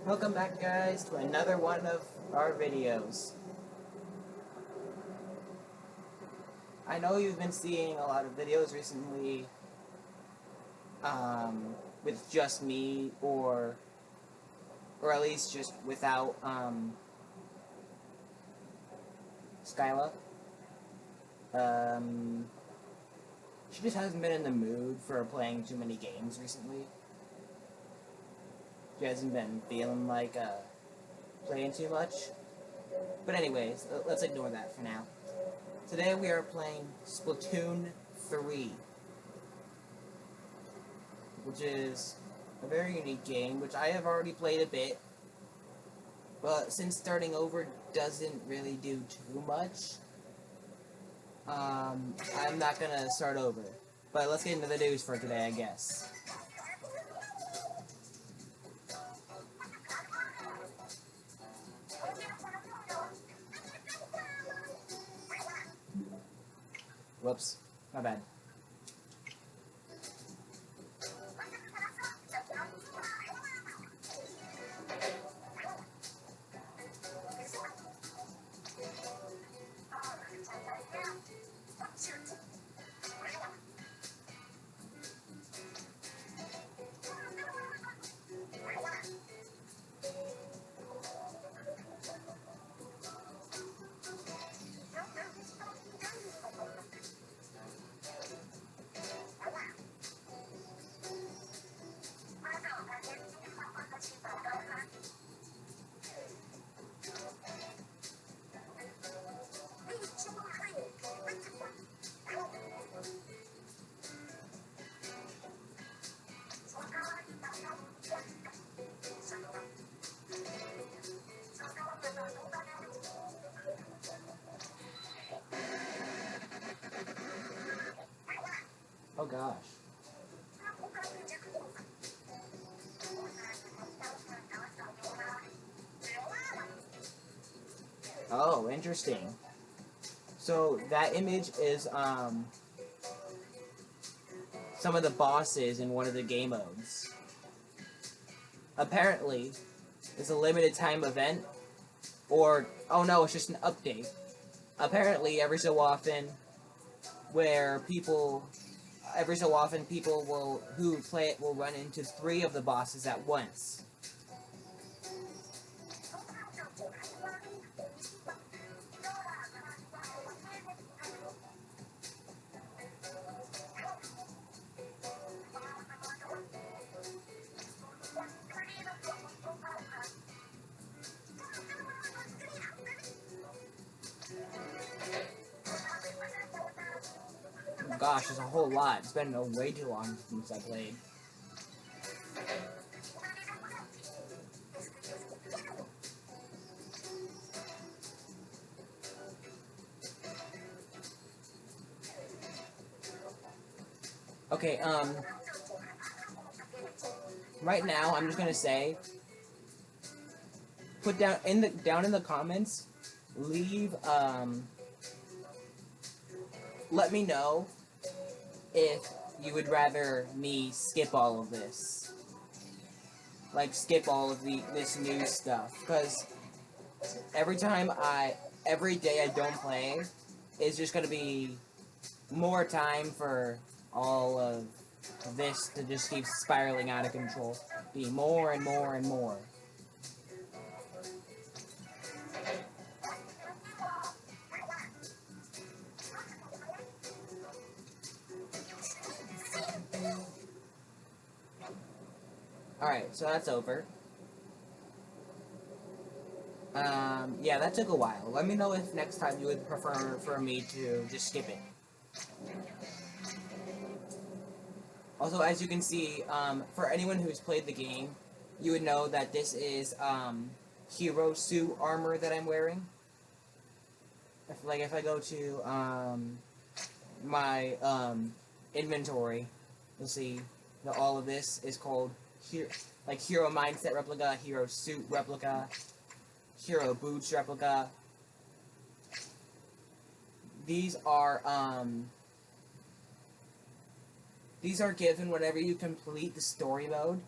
Welcome back, guys, to another one of our videos. I know you've been seeing a lot of videos recently with just me, or at least just without Skyla. She just hasn't been in the mood for playing too many games recently. She hasn't been feeling like playing too much. But anyways, let's ignore that for now. Today we are playing Splatoon 3, which is a very unique game, which I have already played a bit, but since starting over doesn't really do too much, I'm not gonna start over. But let's get into the news for today, I guess. Whoops, my bad. Oh gosh. Oh, interesting. So that image is some of the bosses in one of the game modes. Apparently, it's a limited time event, or oh no, it's just an update. Apparently, every so often people who play it will run into 3 of the bosses at once. Gosh, there's a whole lot. It's been way too long since I played. Okay, right now I'm just gonna say, put down in the comments, leave let me know if you would rather me skip all of this. Like, skip all of this new stuff. Because every day I don't play, it's just going to be more time for all of this to just keep spiraling out of control. Be more and more and more. Alright, so that's over. Yeah, that took a while. Let me know if next time you would prefer for me to just skip it. Also, as you can see, for anyone who's played the game, you would know that this is hero suit armor that I'm wearing. If I go to my inventory, you'll see that all of this is called hero mindset replica, hero suit replica, hero boots replica. These are given whenever you complete the story mode.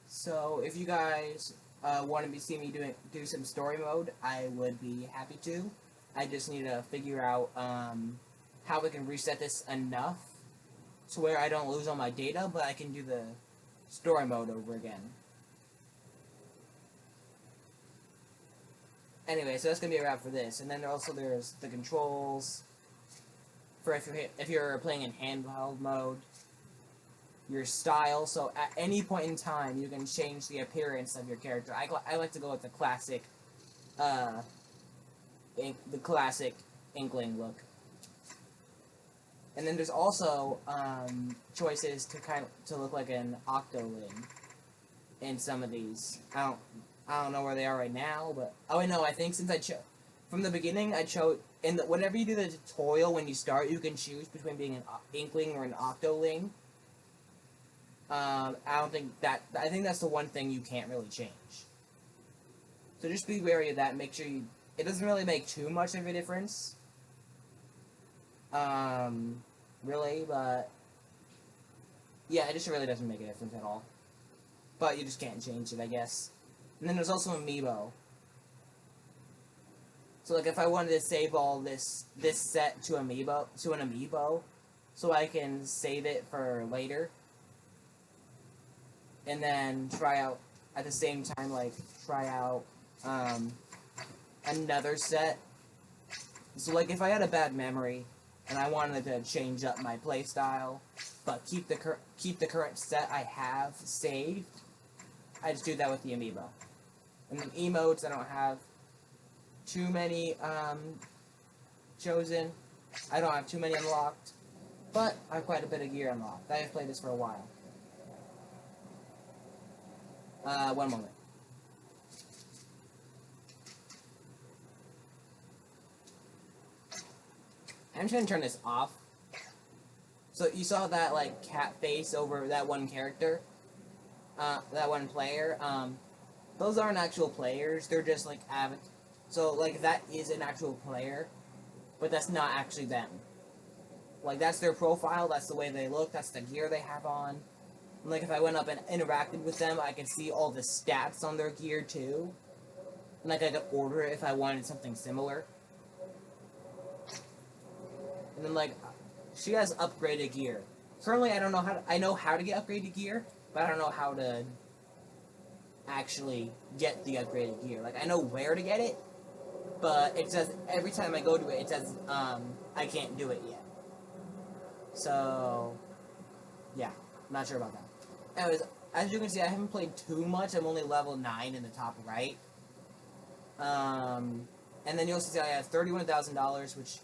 So if you guys want to see me do some story mode, I would be happy to. I just need to figure out how we can reset this enough to where I don't lose all my data, but I can do the story mode over again. Anyway, so that's gonna be a wrap for this. And then there's the controls for if you're playing in handheld mode. Your style, so at any point in time you can change the appearance of your character. I like to go with the classic, Inkling look. And then there's also choices to look like an Octoling in some of these. I don't know where they are right now, but oh wait, no, I think since from the beginning I chose whenever you do the tutorial when you start, you can choose between being an Inkling or an Octoling. I think that's the one thing you can't really change. So just be wary of that. Make sure it doesn't really make too much of a difference. Really, but yeah, it just really doesn't make a difference at all. But you just can't change it, I guess. And then there's also Amiibo. So like if I wanted to save all this set to an Amiibo, so I can save it for later. And then try out at the same time, try out another set. So like if I had a bad memory and I wanted to change up my playstyle, but keep the current set I have saved, I just do that with the Amiibo. And then emotes, I don't have too many chosen. I don't have too many unlocked, but I have quite a bit of gear unlocked. I have played this for a while. One moment. I'm just gonna turn this off. So you saw that cat face over that one character, that one player. Those aren't actual players. They're just so that is an actual player, but that's not actually them. That's their profile. That's the way they look. That's the gear they have on. And if I went up and interacted with them, I could see all the stats on their gear too. And I could order it if I wanted something similar. And then she has upgraded gear. Currently, I know how to get upgraded gear, but I don't know how to actually get the upgraded gear. I know where to get it, but it says every time I go to it, it says I can't do it yet. So yeah, not sure about that. Anyways, as you can see, I haven't played too much. I'm only level 9 in the top right. And then you also see I have $31,000, which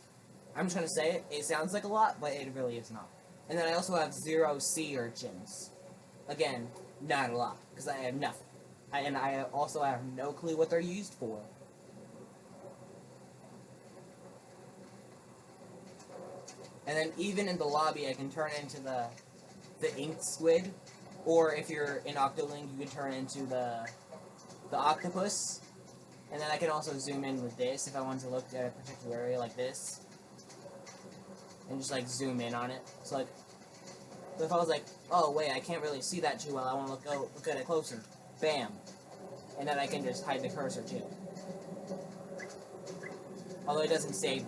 I'm just going to say it. It sounds like a lot, but it really is not. And then I also have 0 sea urchins. Again, not a lot, because I have nothing. And I also have no clue what they're used for. And then even in the lobby, I can turn into the ink squid. Or if you're in Octoling, you can turn into the octopus. And then I can also zoom in with this if I want to look at a particular area like this. And just zoom in on it. So if I was oh wait, I can't really see that too well, I want to look at it closer. Bam. And then I can just hide the cursor too. Although it doesn't save,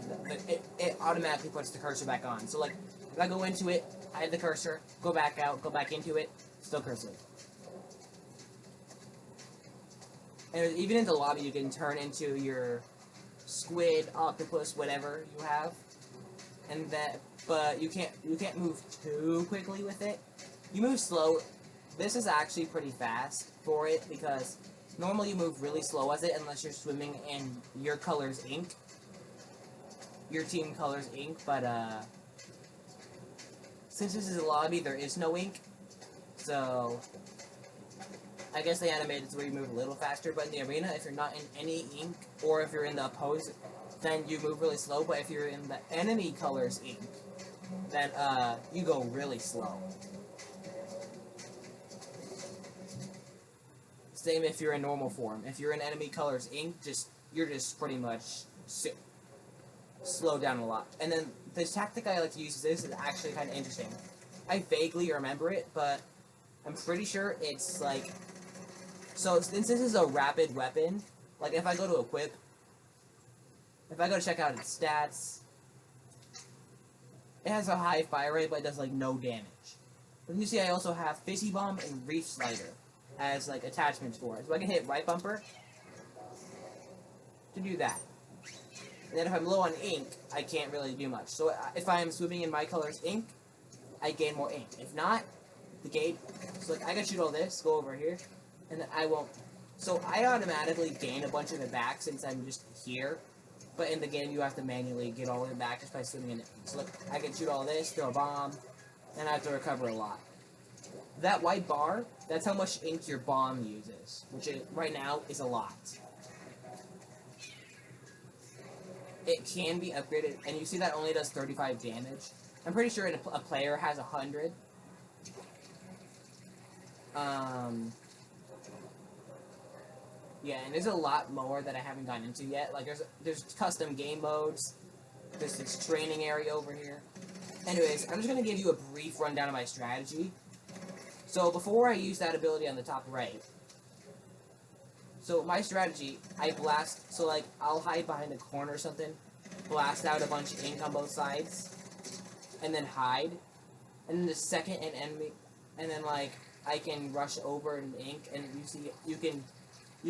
it automatically puts the cursor back on. So if I go into it, hide the cursor, go back out, go back into it, still cursor. And even in the lobby, you can turn into your squid, octopus, whatever you have. And but you can't move too quickly with it. You move slow. This is actually pretty fast for it because normally you move really slow as it unless you're swimming in your color's ink. Your team color's ink, but since this is a lobby, there is no ink. So I guess they animated to where you move a little faster, but in the arena, if you're not in any ink, or if you're in the oppose, then you move really slow, but if you're in the enemy color's ink, then you go really slow. Same if you're in normal form. If you're in enemy color's ink, you're just pretty much slow down a lot. And then the tactic I like to use is actually kind of interesting. I vaguely remember it, but I'm pretty sure it's So since this is a rapid weapon, like if I go to equip, if I go to check out its stats, it has a high fire rate, but it does like no damage. But you see, I also have Fizzy Bomb and Reef Slider as like attachments for it. So I can hit right bumper to do that. And then if I'm low on ink, I can't really do much. So if I'm swimming in my color's ink, I gain more ink. If not, the gate. So like I can shoot all this, go over here, and then I won't. So I automatically gain a bunch of it back since I'm just here. But in the game, you have to manually get all of it back just by swimming in it. So look, I can shoot all this, throw a bomb, and I have to recover a lot. That white bar, that's how much ink your bomb uses, which right now is a lot. It can be upgraded, and you see that only does 35 damage. I'm pretty sure a player has 100. Yeah, and there's a lot more that I haven't gotten into yet. Like, there's custom game modes. There's this training area over here. Anyways, I'm just going to give you a brief rundown of my strategy. So, before I use that ability on the top right, so my strategy, I blast, so like, I'll hide behind a corner or something, blast out a bunch of ink on both sides, and then hide. And then the second an enemy, and then like, I can rush over in ink, and you see, you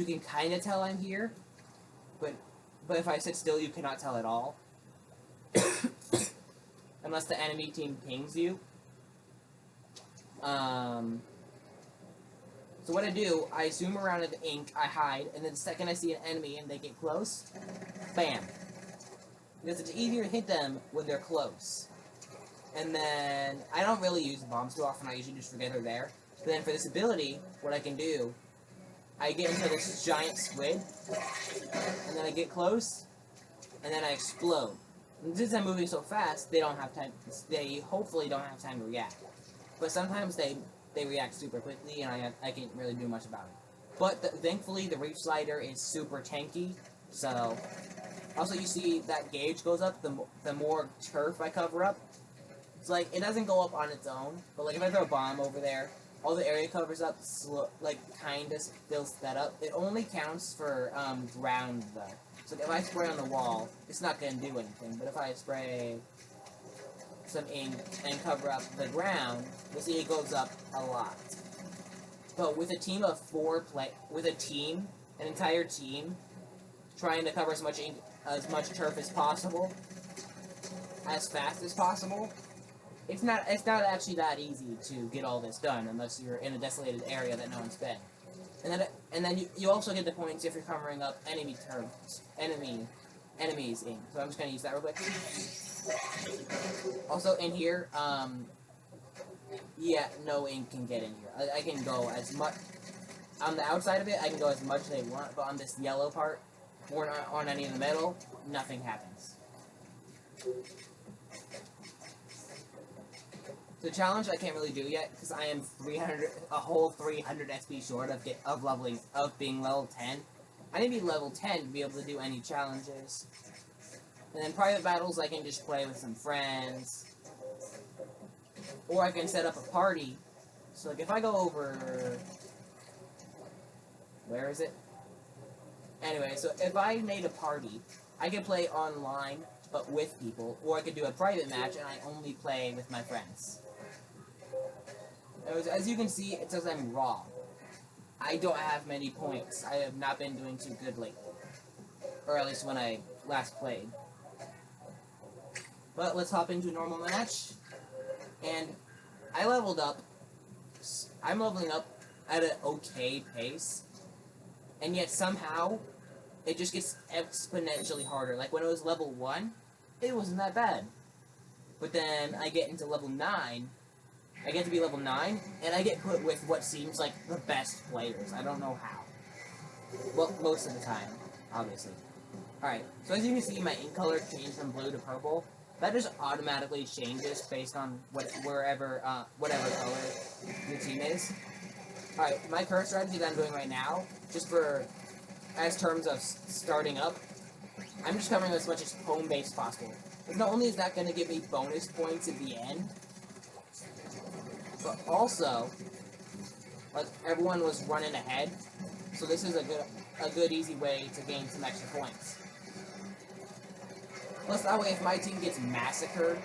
can kind of tell I'm here, but if I sit still, you cannot tell at all. Unless the enemy team pings you. So what I do, I zoom around in the ink, I hide, and then the second I see an enemy and they get close, bam. Because it's easier to hit them when they're close. And then, I don't really use bombs too often, I usually just forget they're there. But then for this ability, what I can do, I get into this giant squid, and then I get close, and then I explode. And since I'm moving so fast, they don't have time, they hopefully don't have time to react. But sometimes they react super quickly, and I can't really do much about it. But thankfully, the Reef Slider is super tanky, so... Also, you see that gauge goes up, the more turf I cover up. It's like, it doesn't go up on its own, but like if I throw a bomb over there, all the area covers up, like, kinda fills that up. It only counts for, ground, though. So if I spray on the wall, it's not gonna do anything, but if I spray some ink and cover up the ground, you'll see it goes up a lot. But with a team of an entire team, trying to cover as much ink, as much turf as possible, as fast as possible, it's not actually that easy to get all this done unless you're in a desolated area that no one's been. And then you also get the points if you're covering up enemies ink. So I'm just gonna use that real quick. Also in here, yeah, no ink can get in here. I can go as much on the outside of it. I can go as much as I want, but on this yellow part, or on any of the metal, nothing happens. The challenge I can't really do yet because I am a whole 300 XP short of being level 10. I need to be level 10 to be able to do any challenges. And then private battles I can just play with some friends, or I can set up a party. So like if I go over, where is it? Anyway, so if I made a party, I could play online but with people, or I could do a private match and I only play with my friends. As you can see, it says I'm raw. I don't have many points. I have not been doing too good lately. Or at least when I last played. But let's hop into a normal match. And I leveled up. I'm leveling up at an okay pace. And yet somehow, it just gets exponentially harder. Like when it was level 1, it wasn't that bad. But then I get into level 9. I get to be level 9, and I get put with what seems like the best players. I don't know how. Well, most of the time, obviously. Alright, so as you can see, my ink color changed from blue to purple. That just automatically changes based on whatever color your team is. Alright, my current strategy that I'm doing right now, just as terms of starting up, I'm just covering as much as home base possible. But not only is that going to give me bonus points at the end, but also, like everyone was running ahead, So this is a good easy way to gain some extra points. Plus that way if my team gets massacred,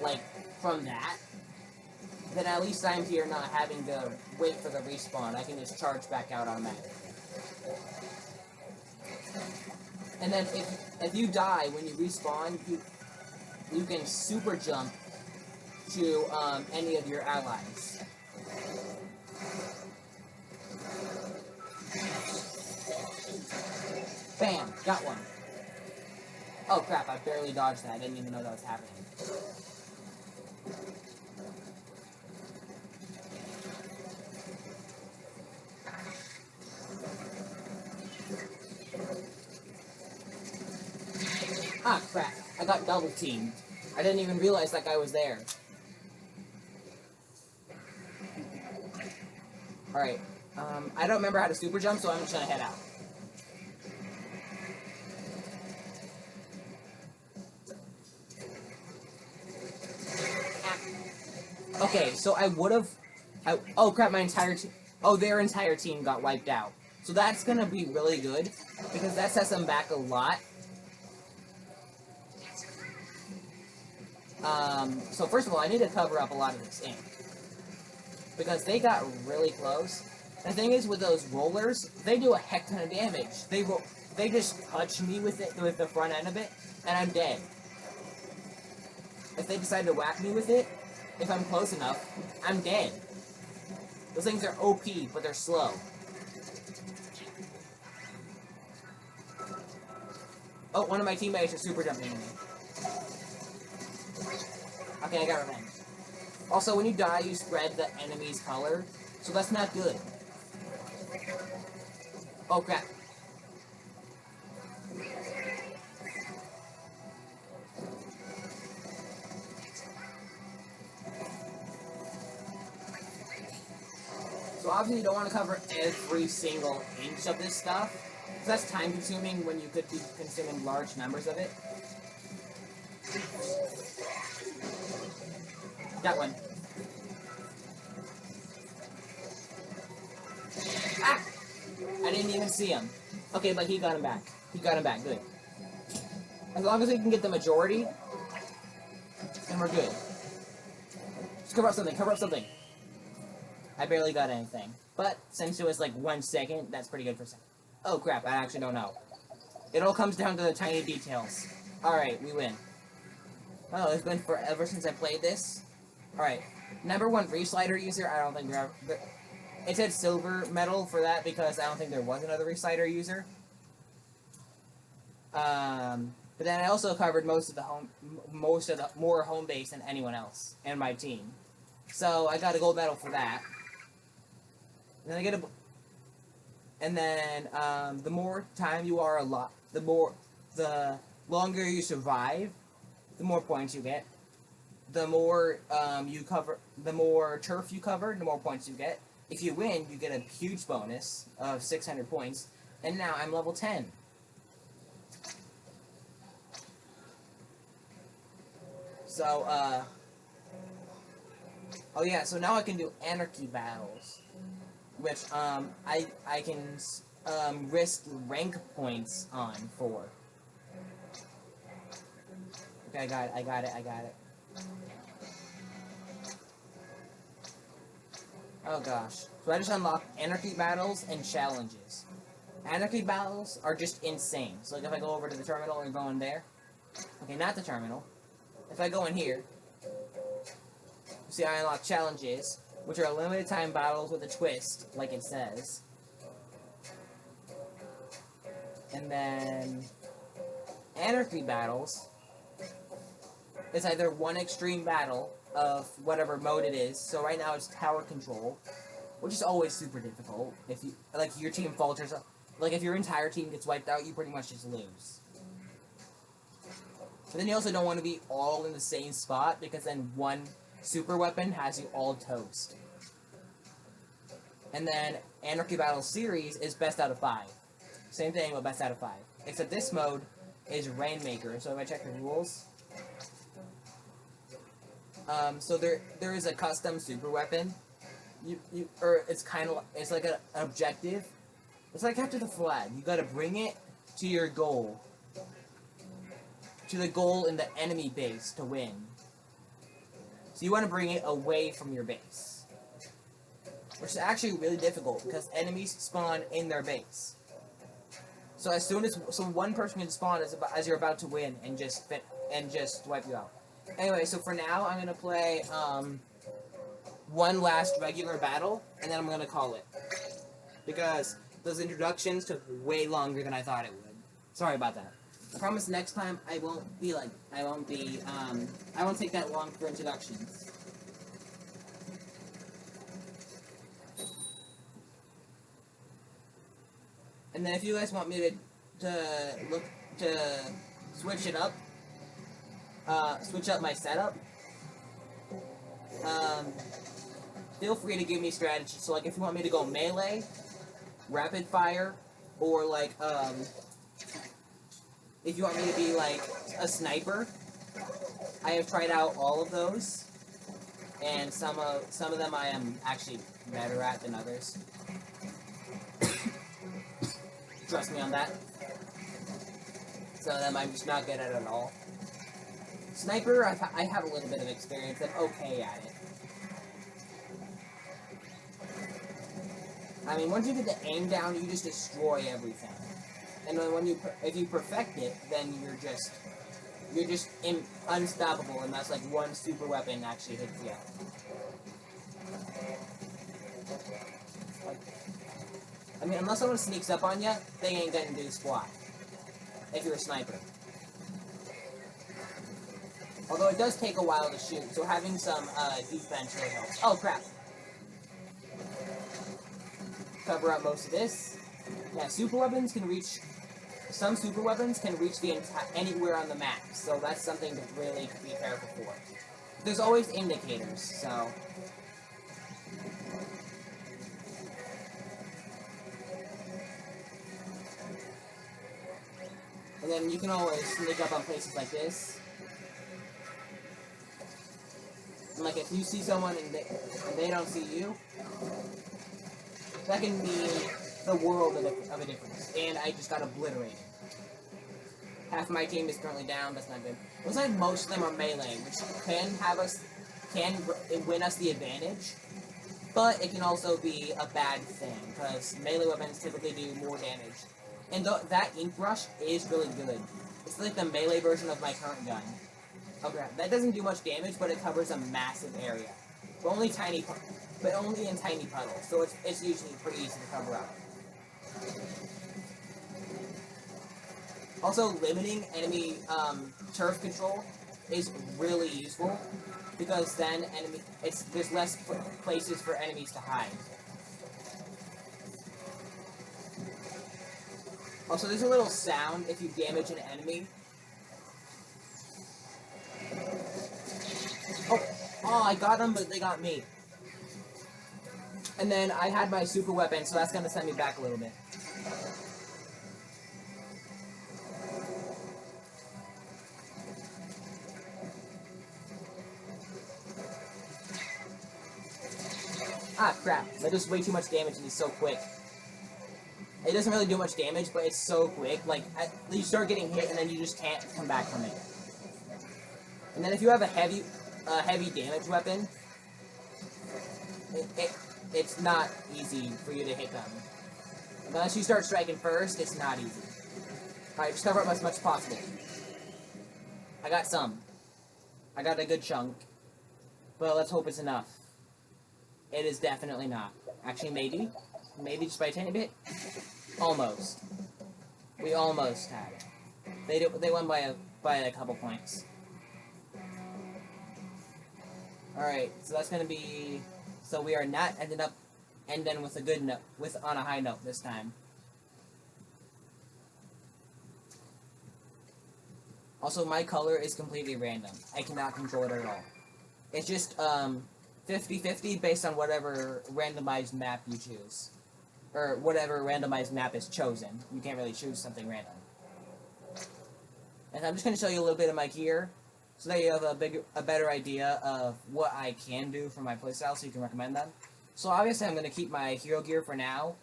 like, from that, then at least I'm here not having to wait for the respawn. I can just charge back out automatically. And then if you die when you respawn, you can super jump to any of your allies. Bam! Got one. Oh crap, I barely dodged that. I didn't even know that was happening. Ah, crap. I got double teamed. I didn't even realize that guy was there. Alright. I don't remember how to super jump, so I'm just gonna head out. Okay, so I would've... oh crap, my entire team... Oh, their entire team got wiped out. So that's gonna be really good, because that sets them back a lot. So first of all, I need to cover up a lot of this ink. Because they got really close. The thing is, with those rollers, they do a heck ton of damage. They just touch me with it, with the front end of it, and I'm dead. If they decide to whack me with it, if I'm close enough, I'm dead. Those things are OP, but they're slow. Oh, one of my teammates is super jumping at me. Okay, I got revenge. Also, when you die, you spread the enemy's color, so that's not good. Oh, crap. So obviously you don't want to cover every single inch of this stuff, because that's time consuming when you could be consuming large numbers of it. Got one. Ah! I didn't even see him. Okay, but he got him back. He got him back, good. As long as we can get the majority, then we're good. Just cover up something, cover up something. I barely got anything. But since it was like 1 second, that's pretty good for a second. Oh crap, I actually don't know. It all comes down to the tiny details. Alright, we win. Oh, it's been forever since I played this. Alright, number 1 reslider user, I don't think there ever... It said silver medal for that because I don't think there was another reslider user. But then I also covered most of the more home base than anyone else in my team. So I got a gold medal for that. And then I get a... And then, the more time you are alive, the longer you survive, the more points you get. The more, the more turf you cover, the more points you get. If you win, you get a huge bonus of 600 points. And now I'm level 10. So, oh yeah, so now I can do anarchy battles. Which, I can, risk rank points on for. Okay, I got it. Oh gosh. So I just unlocked anarchy battles and challenges. Anarchy battles are just insane. So like if I go over to the terminal and go in there. Okay, not the terminal. If I go in here, you see I unlock challenges, which are limited time battles with a twist, like it says. And then anarchy battles is either one extreme battle of whatever mode it is. So right now it's tower control, which is always super difficult. If you like your team falters, like if your entire team gets wiped out, you pretty much just lose. But then you also don't want to be all in the same spot because then one super weapon has you all toast. And then Anarchy Battle Series is best out of 5. Same thing, but best out of 5. Except this mode is Rainmaker. So if I check the rules, so there is a custom super weapon. It's like an objective. It's like capture the flag. You gotta bring it to your goal. To the goal in the enemy base to win. So you want to bring it away from your base. Which is actually really difficult because enemies spawn in their base. So as soon as one person can spawn as you're about to win and just wipe you out. Anyway, so for now I'm gonna play one last regular battle and then I'm gonna call it. Because those introductions took way longer than I thought it would. Sorry about that. I promise next time I won't take that long for introductions. And then if you guys want me to switch it up, switch up my setup, feel free to give me strategy. So like if you want me to go melee, rapid fire, or like if you want me to be like a sniper, I have tried out all of those, and some of them I am actually better at than others. Trust me on that. Some of them I'm just not good at all. Sniper, I have a little bit of experience. I'm okay at it. I mean, once you get the aim down, you just destroy everything. And then if you perfect it, then you're just unstoppable, and that's like one super weapon actually hits you. I mean, unless someone sneaks up on you, they ain't gonna do squat. If you're a sniper. Although it does take a while to shoot, so having some defense really helps. Oh crap! Cover up most of this. Yeah, super weapons can reach. Some super weapons can reach anywhere on the map, so that's something to really be careful for. There's always indicators, so. And then you can always sneak up on places like this. And like if you see someone and they don't see you, that can mean the world of a difference. And I just got obliterated. Half my team is currently down. That's not good. Looks like most of them are melee, which can win us the advantage. But it can also be a bad thing because melee weapons typically do more damage. And that ink brush is really good. It's like the melee version of my current gun. Okay, that doesn't do much damage, but it covers a massive area. But only in tiny puddles, so it's usually pretty easy to cover up. Also, limiting enemy turf control is really useful because then there's less places for enemies to hide. Also, there's a little sound if you damage an enemy. Oh, I got them, but they got me. And then I had my super weapon, so that's gonna send me back a little bit. Ah, crap. That does way too much damage and he's so quick. It doesn't really do much damage, but it's so quick. Like, you start getting hit and then you just can't come back from it. And then if you have a heavy damage weapon, it's not easy for you to hit them. Unless you start striking first, it's not easy. Alright, just cover up as much as possible. I got some. I got a good chunk. But let's hope it's enough. It is definitely not. Actually, maybe. Maybe just by a tiny bit. Almost. We almost had it. They won by a couple points. Alright, so that's gonna be... So we are not ending with a good note, on a high note this time. Also, my color is completely random. I cannot control it at all. It's just 50-50 based on whatever randomized map you choose. Or whatever randomized map is chosen. You can't really choose something random. And I'm just going to show you a little bit of my gear, so that you have a better idea of what I can do for my playstyle, so you can recommend them. So obviously I'm going to keep my hero gear for now.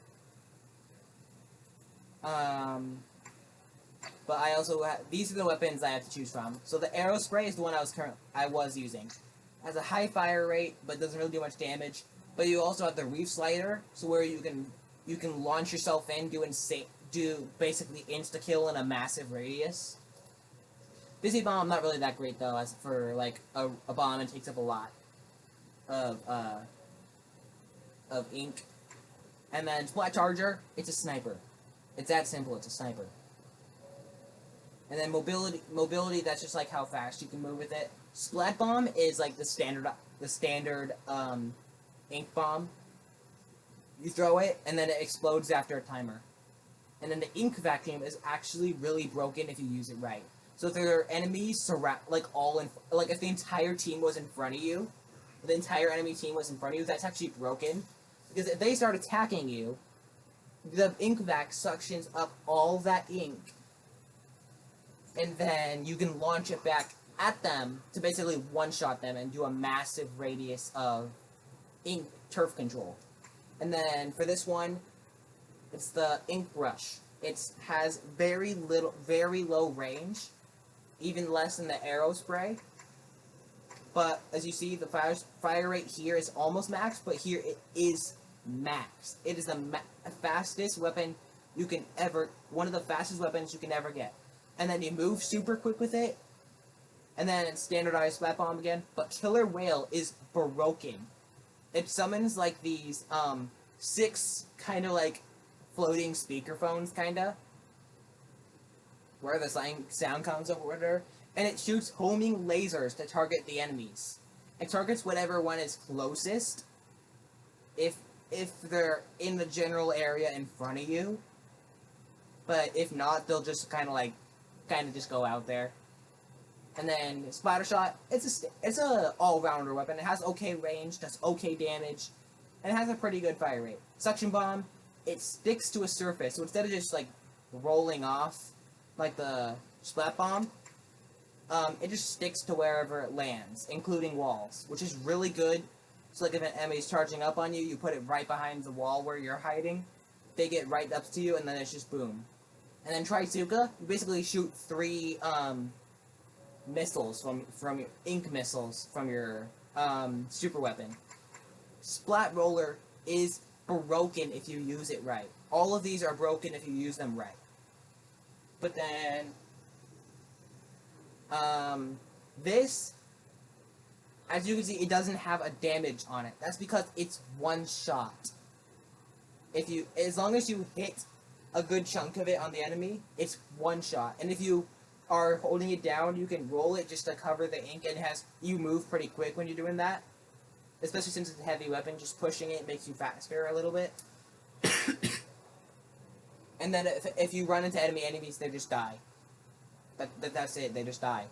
Um, but I also these are the weapons I have to choose from. So the arrow spray is the one I was using. Has a high fire rate, but doesn't really do much damage. But you also have the reef slider, so where you can launch yourself in, do basically insta kill in a massive radius. Busy bomb not really that great though, as for like a bomb, it takes up a lot of ink. And then Splat Charger, it's a sniper. It's that simple. It's a sniper. And then mobility. That's just like how fast you can move with it. Splat Bomb is like the standard ink bomb. You throw it, and then it explodes after a timer. And then the ink vacuum is actually really broken if you use it right. So if there are enemies like if the entire team was in front of you, the entire enemy team was in front of you, that's actually broken. Because if they start attacking you, the ink vac suctions up all that ink, and then you can launch it back at them to basically one-shot them and do a massive radius of ink turf control. And then for this one, it's the ink brush. It has very low range, even less than the arrow spray. But as you see, the fire rate here is almost max, but here it is max. It is the fastest weapon you can ever, one of the fastest weapons you can ever get. And then you move super quick with it, and then it's standardized Splat Bomb again. But Killer Whale is broken. It summons like these 6 kind of like floating speakerphones, kinda, where the sound comes over, and it shoots homing lasers to target the enemies. It targets whatever one is closest, if they're in the general area in front of you. But if not, they'll just kind of just go out there. And then Splatter Shot, it's a all-rounder weapon. It has okay range, does okay damage, and it has a pretty good fire rate. Suction Bomb, it sticks to a surface, so instead of just like rolling off like the Splat Bomb, it just sticks to wherever it lands, including walls, which is really good. So like if an enemy's charging up on you, you put it right behind the wall where you're hiding, they get right up to you, and then it's just boom. And then Trizooka, you basically shoot 3 missiles from your ink missiles from your super weapon. Splat Roller is broken if you use it right. All of these are broken if you use them right. But then this, as you can see, it doesn't have a damage on it. That's because it's one shot. As long as you hit a good chunk of it on the enemy, it's one shot. And if you are holding it down, you can roll it just to cover the ink, and you move pretty quick when you're doing that. Especially since it's a heavy weapon, just pushing it makes you faster a little bit. And then if you run into enemies, they just die. That's it, they just die.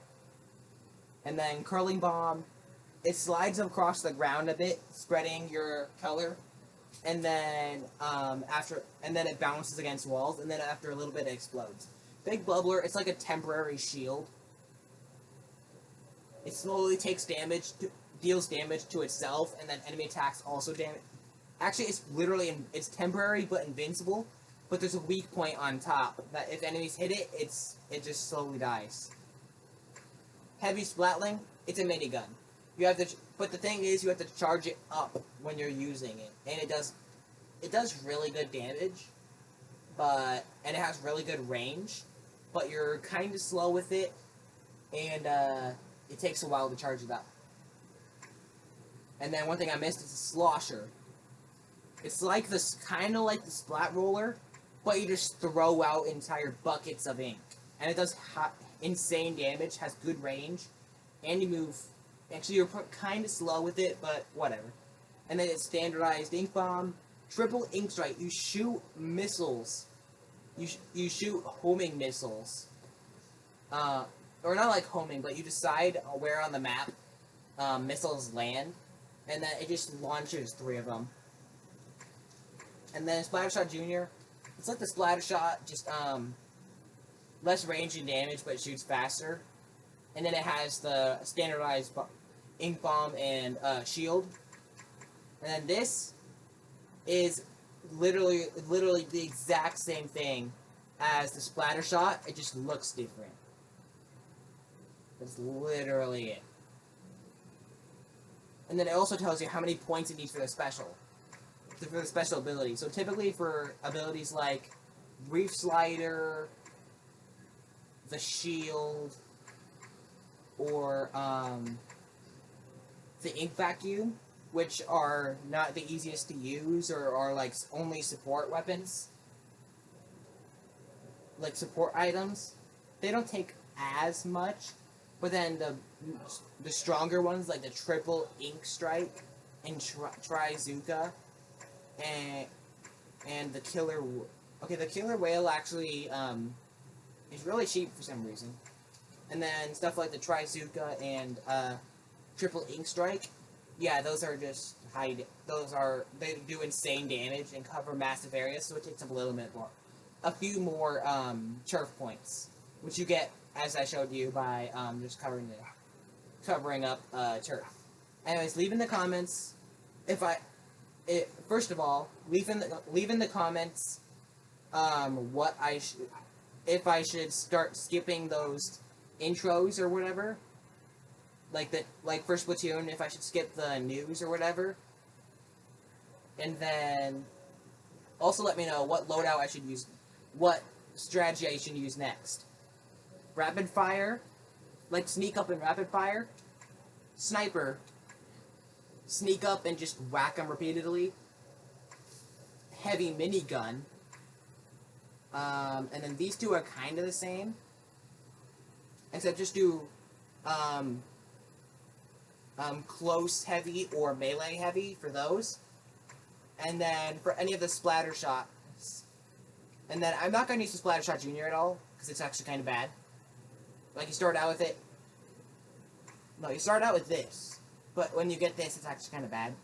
And then Curling Bomb, it slides across the ground a bit, spreading your color. And then it bounces against walls, and then after a little bit it explodes. Big Bubbler, it's like a temporary shield. It slowly takes damage, deals damage to itself, and then enemy attacks also damage. Actually, it's temporary but invincible, but there's a weak point on top that if enemies hit it, it just slowly dies. Heavy Splatling, it's a minigun. But the thing is, you have to charge it up when you're using it, and it does really good damage, and it has really good range, but you're kind of slow with it, and it takes a while to charge it up. And then one thing I missed is a Slosher. It's like kind of like the Splat Roller, but you just throw out entire buckets of ink, and it does insane damage, has good range, and you move. Actually, you're kind of slow with it, but whatever. And then it's standardized Ink Bomb, Triple Ink Strike. You shoot missiles. You shoot homing missiles. Or not like homing, but you decide where on the map missiles land, and then it just launches 3 of them. And then Splatter Shot Junior, it's like the Splatter Shot, just less range and damage, but it shoots faster. And then it has the standardized Ink Bomb and Shield. And then this is literally the exact same thing as the splatter shot, it just looks different. That's literally it. And then it also tells you how many points it needs for the special ability. So typically for abilities like Reef Slider, the Shield, or the Ink Vacuum, which are not the easiest to use or are like only support weapons, like support items, they don't take as much. But then the stronger ones, like the Triple Ink Strike and Trizuka, and the Killer. Okay, the Killer Whale actually is really cheap for some reason. And then stuff like the Trizuka and Triple Ink Strike, yeah, those are just high. They do insane damage and cover massive areas, so it takes up a few more turf points, which you get, as I showed you, by just covering up turf. Anyways, leave in the comments first of all, leave in the comments if I should start skipping those intros or whatever, like for Splatoon, if I should skip the news or whatever, and then also let me know what loadout I should use, what strategy I should use next. Rapid fire, like sneak up and rapid fire. Sniper, sneak up and just whack them repeatedly. Heavy minigun. And then these two are kind of the same, except just do close heavy or melee heavy for those. And then for any of the splatter shots, and then I'm not going to use the splatter shot junior at all because it's actually kind of bad. Like you start out with it. No, you start out with this, but when you get this, it's actually kind of bad.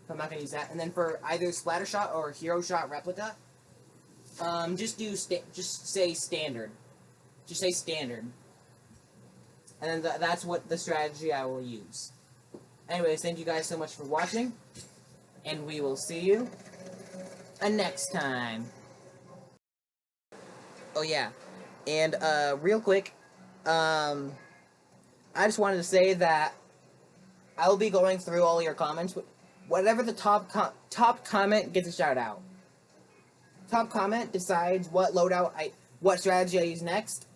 So I'm not going to use that. And then for either splatter shot or hero shot replica, just say standard. Just say standard. And then that's what the strategy I will use. Anyways, thank you guys so much for watching, and we will see you next time. Oh yeah, and real quick, I just wanted to say that I will be going through all your comments. Whatever the top comment gets a shout out. Top comment decides what what strategy I use next,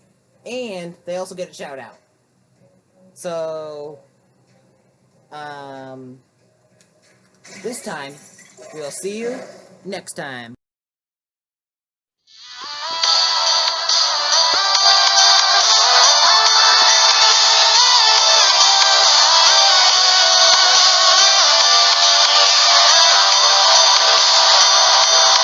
and they also get a shout out. So, this time, we'll see you next time.